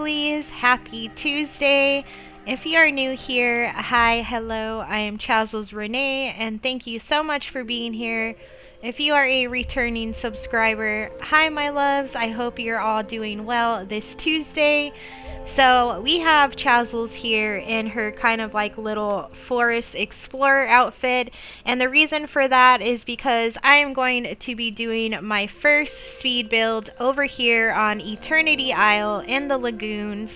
lovelies, happy Tuesday. If you are new here, hi, hello, I am Chazles Renee, and thank you so much for being here. If you are a returning subscriber, hi, my loves, I hope you're all doing well this Tuesday. So we have Chazles here in her kind of like little forest explorer outfit, and the reason for that is because I am going to be doing my first speed build over here on Eternity Isle in the lagoons,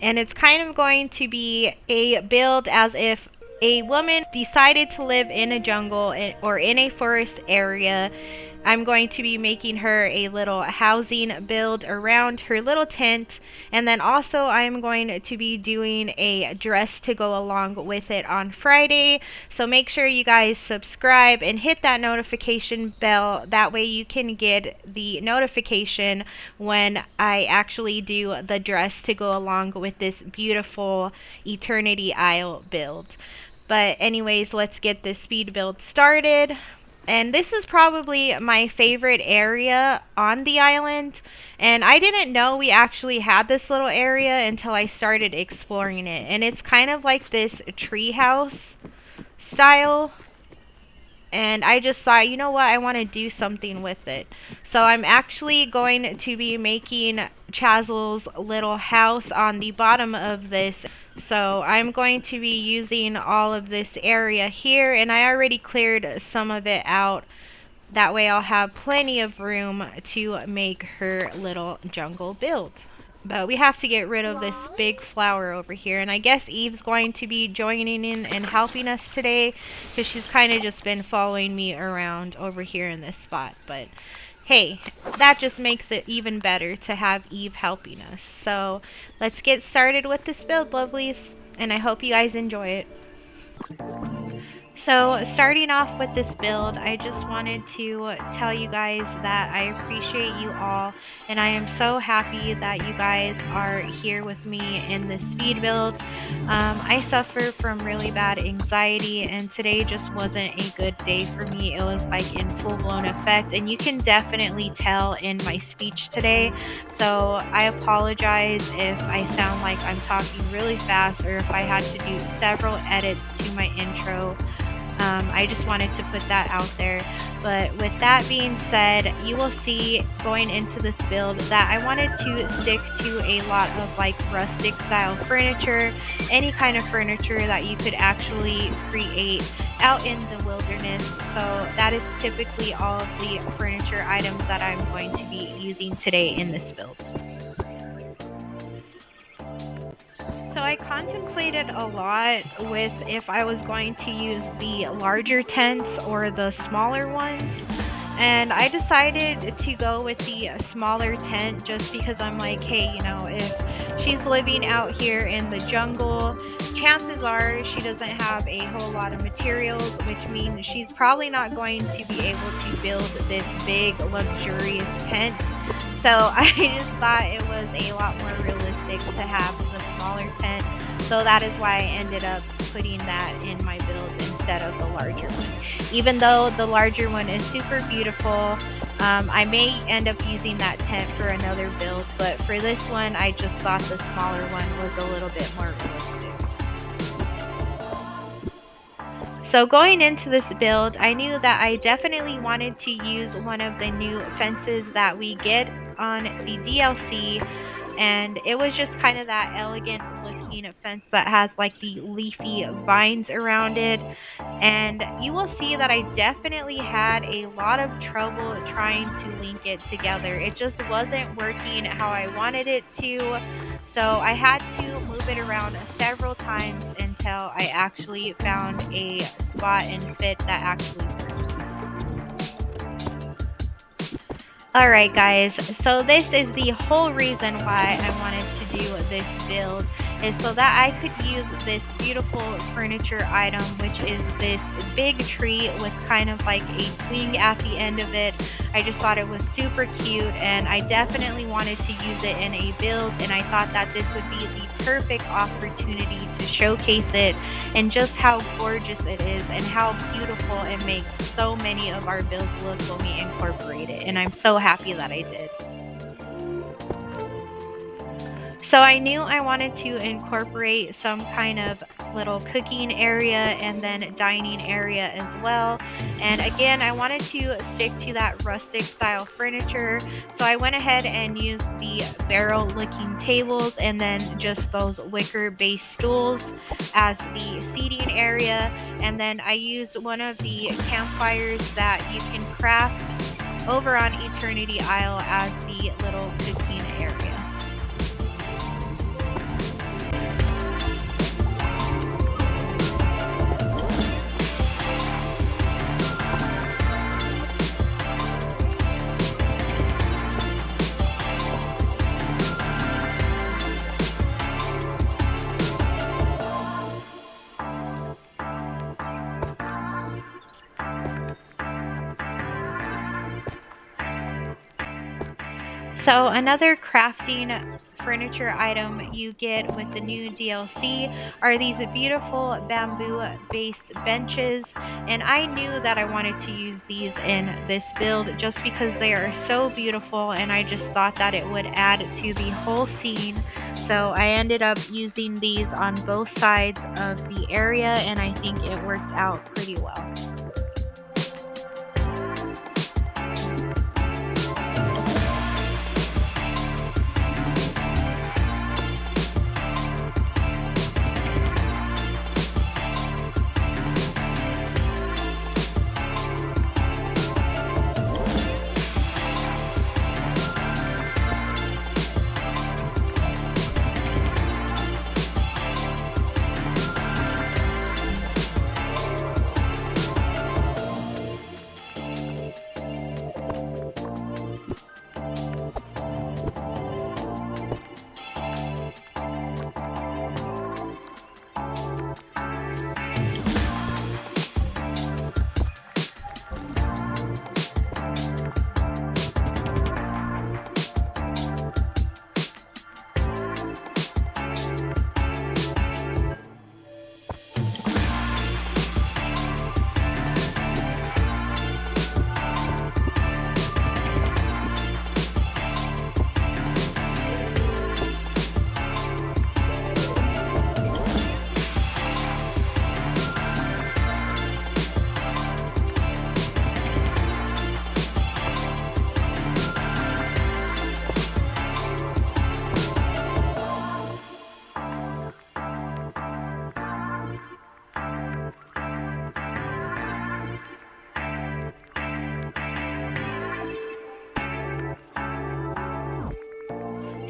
and it's kind of going to be a build as if a woman decided to live in a jungle or in a forest area. I'm going to be making her a little housing build around her little tent, and then also I'm going to be doing a dress to go along with it on Friday. So make sure you guys subscribe and hit that notification bell. That way you can get the notification when I actually do the dress to go along with this beautiful Eternity Isle build. But anyways, let's get this speed build started. And this is probably my favorite area on the island. And I didn't know we actually had this little area until I started exploring it. And it's kind of like this treehouse style. And I just thought, you know what, I want to do something with it. So I'm actually going to be making Chazle's little house on the bottom of this. So I'm going to be using all of this area here, and I already cleared some of it out. That way I'll have plenty of room to make her little jungle build. But we have to get rid of this big flower over here. And I guess Eve's going to be joining in and helping us today, because she's kind of just been following me around over here in this spot. But hey, that just makes it even better to have Eve helping us. So let's get started with this build, lovelies. And I hope you guys enjoy it. So starting off with this build, I just wanted to tell you guys that I appreciate you all, and I am so happy that you guys are here with me in this speed build. I suffer from really bad anxiety, and today just wasn't a good day for me. It was like in full-blown effect, and you can definitely tell in my speech today. So I apologize if I sound like I'm talking really fast, or if I had to do several edits to my intro. I just wanted to put that out there. But with that being said, you will see going into this build that I wanted to stick to a lot of like rustic style furniture, any kind of furniture that you could actually create out in the wilderness. So that is typically all of the furniture items that I'm going to be using today in this build. So I contemplated a lot with if I was going to use the larger tents or the smaller ones. And I decided to go with the smaller tent just because I'm like, hey, you know, if she's living out here in the jungle, chances are she doesn't have a whole lot of materials, which means she's probably not going to be able to build this big, luxurious tent. So I just thought it was a lot more realistic to have the smaller tent. So that is why I ended up putting that in my build instead of the larger one. Even though the larger one is super beautiful, I may end up using that tent for another build, but for this one, I just thought the smaller one was a little bit more realistic. So going into this build, I knew that I definitely wanted to use one of the new fences that we get on the DLC, and it was just kind of that elegant looking fence that has like the leafy vines around it. And you will see that I definitely had a lot of trouble trying to link it together. It just wasn't working how I wanted it to. So I had to move it around several times until I actually found a spot and fit that actually worked. Alright guys, so this is the whole reason why I wanted to do this build, is so that I could use this beautiful furniture item, which is this big tree with kind of like a swing at the end of it. I just thought it was super cute, and I definitely wanted to use it in a build, and I thought that this would be the perfect opportunity to showcase it and just how gorgeous it is and how beautiful it makes so many of our builds look when we incorporate it, and I'm so happy that I did. So I knew I wanted to incorporate some kind of little cooking area and then dining area as well. And again, I wanted to stick to that rustic style furniture. So I went ahead and used the barrel looking tables and then just those wicker based stools as the seating area. And then I used one of the campfires that you can craft over on Eternity Isle as the little cooking area. So another crafting furniture item you get with the new DLC are these beautiful bamboo based benches, and I knew that I wanted to use these in this build just because they are so beautiful, and I just thought that it would add to the whole scene. So I ended up using these on both sides of the area, and I think it worked out pretty well.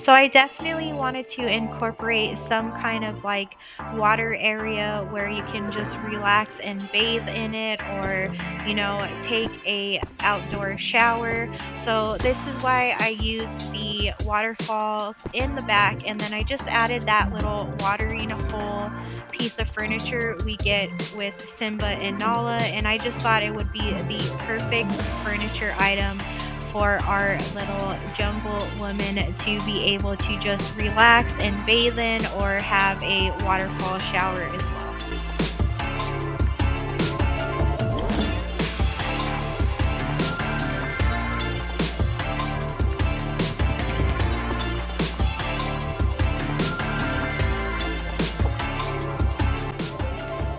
So I definitely wanted to incorporate some kind of like water area where you can just relax and bathe in it, or take a outdoor shower. So this is why I used the waterfalls in the back, and then I just added that little watering hole piece of furniture we get with Simba and Nala, and I just thought it would be the perfect furniture item for our little jungle woman to be able to just relax and bathe in, or have a waterfall shower as well.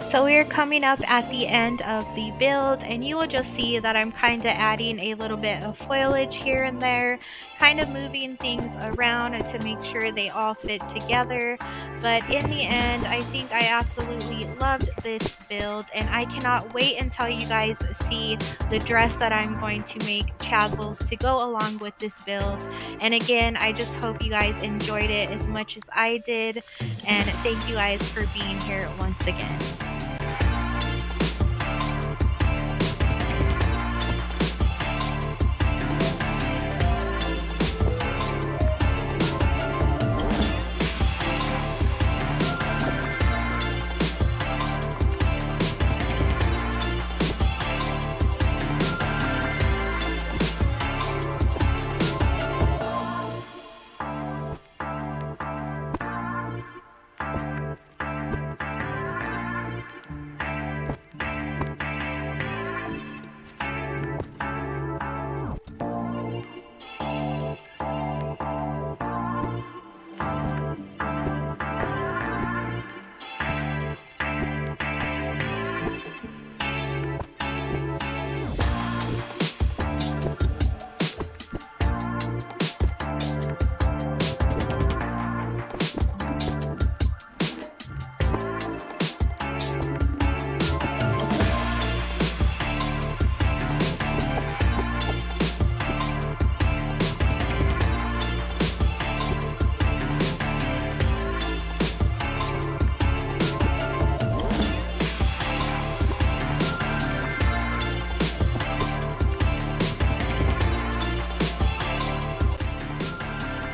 So we're coming up at the end of the build, and you will just see that I'm kind of adding a little bit of foliage here and there, kind of moving things around to make sure they all fit together. But in the end, I think I absolutely loved this build, and I cannot wait until you guys see the dress that I'm going to make Chazzles to go along with this build. And again, I just hope you guys enjoyed it as much as I did, and thank you guys for being here once again.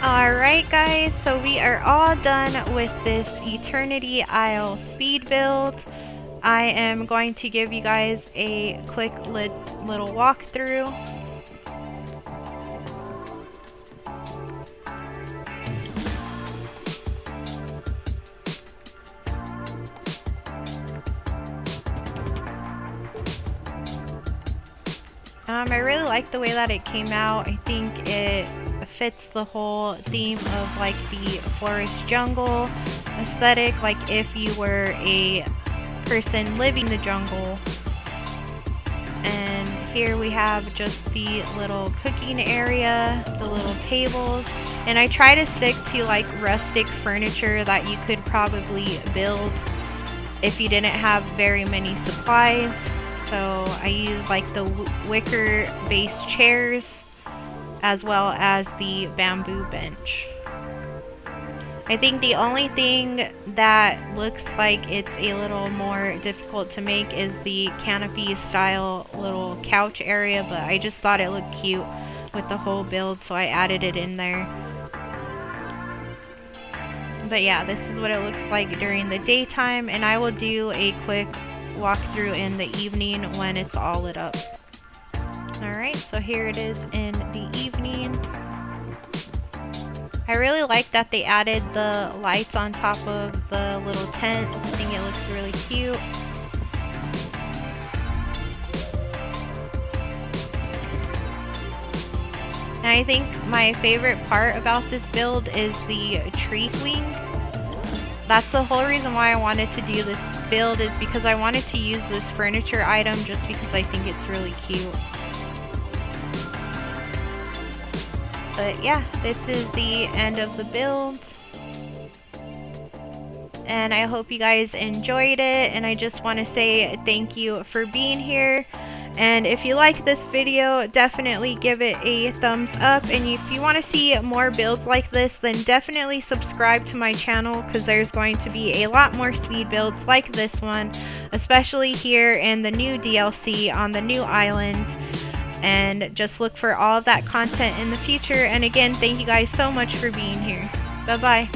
Alright guys, so we are all done with this Eternity Isle speed build. I am going to give you guys a quick little walkthrough. I really like the way that it came out. I think it fits the whole theme of like the forest jungle aesthetic, like if you were a person living the jungle. And here we have just the little cooking area, the little tables, and I try to stick to like rustic furniture that you could probably build if you didn't have very many supplies. So I use like the wicker based chairs as well as the bamboo bench. I think the only thing that looks like it's a little more difficult to make is the canopy style little couch area, but I just thought it looked cute with the whole build, so I added it in there. But yeah, this is what it looks like during the daytime, and I will do a quick walkthrough in the evening when it's all lit up. Alright, so here it is in the evening. I really like that they added the lights on top of the little tent. I think it looks really cute. And I think my favorite part about this build is the tree swing. That's the whole reason why I wanted to do this build, is because I wanted to use this furniture item just because I think it's really cute. But yeah, this is the end of the build. And I hope you guys enjoyed it, and I just want to say thank you for being here. And if you like this video, definitely give it a thumbs up, and if you want to see more builds like this, then definitely subscribe to my channel, because there's going to be a lot more speed builds like this one, especially here in the new DLC on the new island. And just look for all of that content in the future. And again, thank you guys so much for being here. Bye bye.